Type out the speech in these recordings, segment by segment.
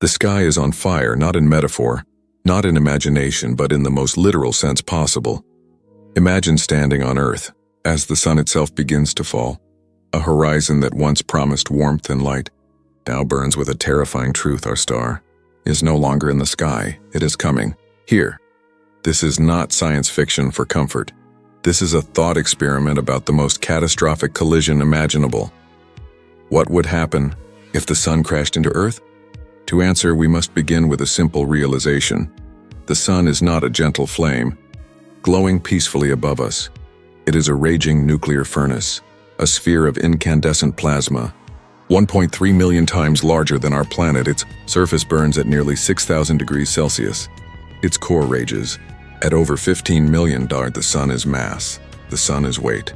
The sky is on fire, not in metaphor, not in imagination, but in the most literal sense possible. Imagine standing on Earth as the sun itself begins to fall. A horizon that once promised warmth and light now burns with a terrifying truth. Our star is no longer in the sky. It is coming here. This is not science fiction for comfort. This is a thought experiment about the most catastrophic collision imaginable. What would happen if the sun crashed into Earth? To answer, we must begin with a simple realization. The sun is not a gentle flame, glowing peacefully above us. It is a raging nuclear furnace, a sphere of incandescent plasma. 1.3 million times larger than our planet, its surface burns at nearly 6,000 degrees Celsius. Its core rages at over 15 million. The sun is mass. The sun is weight.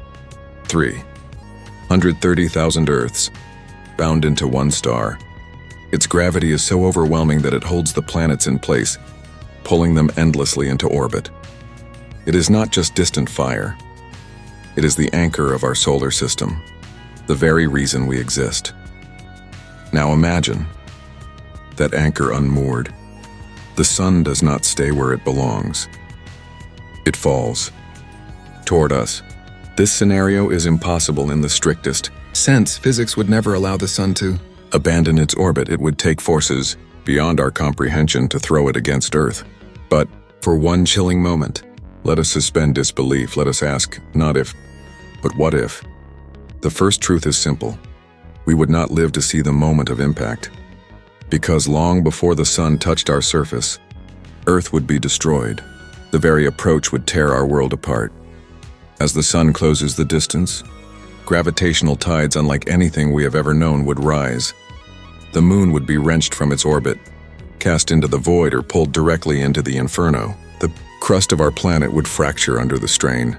330,000 Earths, bound into one star. Its gravity is so overwhelming that it holds the planets in place, pulling them endlessly into orbit. It is not just distant fire. It is the anchor of our solar system, the very reason we exist. Now imagine that anchor unmoored. The sun does not stay where it belongs. It falls toward us. This scenario is impossible in the strictest sense. Physics would never allow the sun to abandon its orbit. It would take forces beyond our comprehension to throw it against Earth. But for one chilling moment, let us suspend disbelief. Let us ask, not if, but what if? The first truth is simple. We would not live to see the moment of impact, because long before the sun touched our surface, Earth would be destroyed. The very approach would tear our world apart. As the sun closes the distance, gravitational tides unlike anything we have ever known would rise. The moon would be wrenched from its orbit, cast into the void, or pulled directly into the inferno. The crust of our planet would fracture under the strain.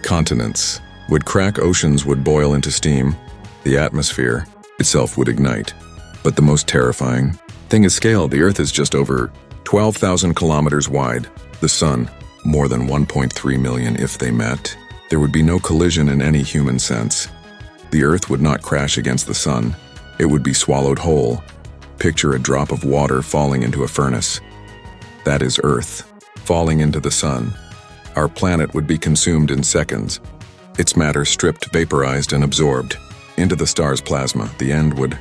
Continents would crack, oceans would boil into steam, the atmosphere itself would ignite. But the most terrifying thing is scale. The Earth is just over 12,000 kilometers wide. The sun, more than 1.3 million. If they met, there would be no collision in any human sense. The Earth would not crash against the sun. It would be swallowed whole. Picture a drop of water falling into a furnace. That is Earth falling into the sun. Our planet would be consumed in seconds. Its matter stripped, vaporized, and absorbed into the star's plasma. The end would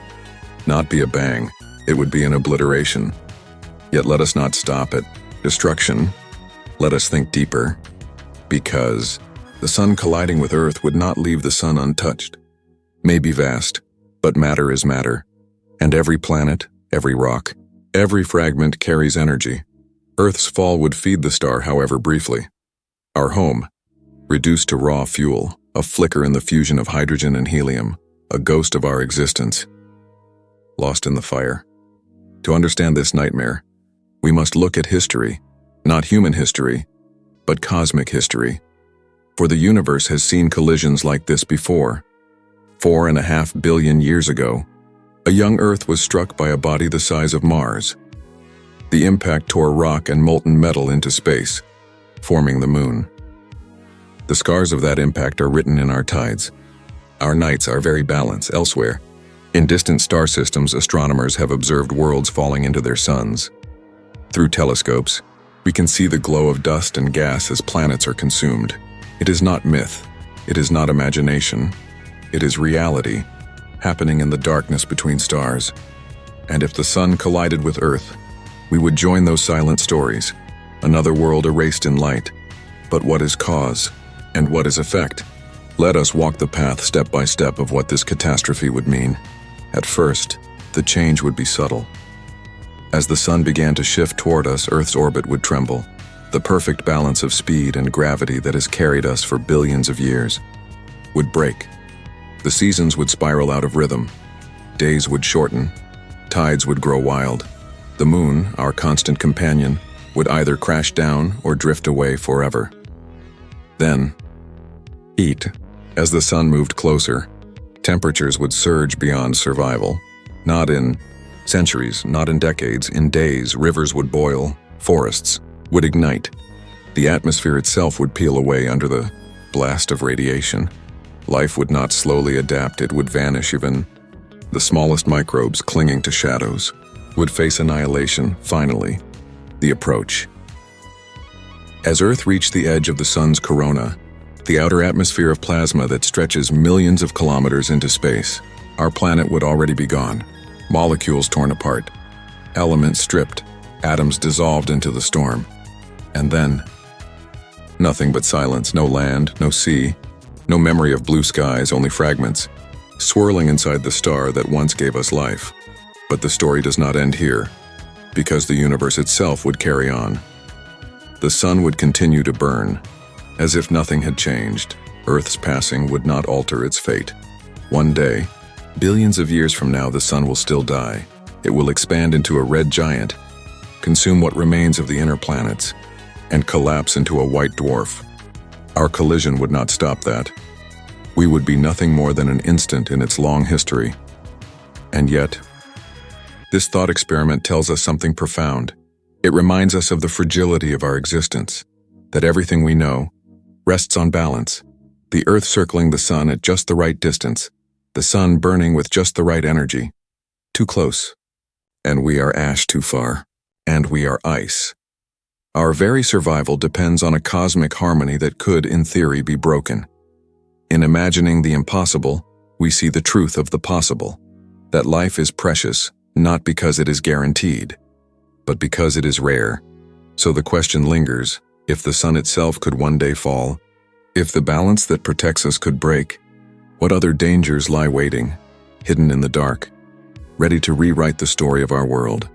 not be a bang. It would be an obliteration. Yet let us not stop at destruction. Let us think deeper. Because the sun colliding with Earth would not leave the sun untouched. May be vast, but matter is matter. And every planet, every rock, every fragment carries energy. Earth's fall would feed the star, however briefly. Our home, reduced to raw fuel, a flicker in the fusion of hydrogen and helium, a ghost of our existence, lost in the fire. To understand this nightmare, we must look at history, not human history, but cosmic history. For the universe has seen collisions like this before. 4.5 billion years ago, a young Earth was struck by a body the size of Mars. The impact tore rock and molten metal into space, forming the moon. The scars of that impact are written in our tides. Our nights are very balanced elsewhere. In distant star systems, astronomers have observed worlds falling into their suns. Through telescopes, we can see the glow of dust and gas as planets are consumed. It is not myth. It is not imagination. It is reality, happening in the darkness between stars. And if the sun collided with Earth, we would join those silent stories, another world erased in light. But what is cause, and what is effect? Let us walk the path step by step of what this catastrophe would mean. At first, the change would be subtle. As the sun began to shift toward us, Earth's orbit would tremble. The perfect balance of speed and gravity that has carried us for billions of years would break. The seasons would spiral out of rhythm. Days would shorten. Tides would grow wild. The moon, our constant companion, would either crash down or drift away forever. Then, heat. As the sun moved closer, temperatures would surge beyond survival. Not in centuries, not in decades, in days. Rivers would boil, forests would ignite. The atmosphere itself would peel away under the blast of radiation. Life would not slowly adapt, it would vanish, even the smallest microbes clinging to shadows. would face annihilation, finally. The approach. As Earth reached the edge of the Sun's corona, the outer atmosphere of plasma that stretches millions of kilometers into space, our planet would already be gone. Molecules torn apart, elements stripped, atoms dissolved into the storm. And then, nothing but silence, no land, no sea, no memory of blue skies, only fragments, swirling inside the star that once gave us life. But the story does not end here, because the universe itself would carry on. The sun would continue to burn, as if nothing had changed. Earth's passing would not alter its fate. One day, billions of years from now, the sun will still die. It will expand into a red giant, consume what remains of the inner planets, and collapse into a white dwarf. Our collision would not stop that. We would be nothing more than an instant in its long history. And yet, this thought experiment tells us something profound. It reminds us of the fragility of our existence, that everything we know rests on balance. The Earth circling the sun at just the right distance, the sun burning with just the right energy. Too close, and we are ash; too far, and we are ice. Our very survival depends on a cosmic harmony that could, in theory, be broken. In imagining the impossible, we see the truth of the possible, that life is precious, not because it is guaranteed, but because it is rare. So the question lingers, if the sun itself could one day fall, if the balance that protects us could break, what other dangers lie waiting, hidden in the dark, ready to rewrite the story of our world?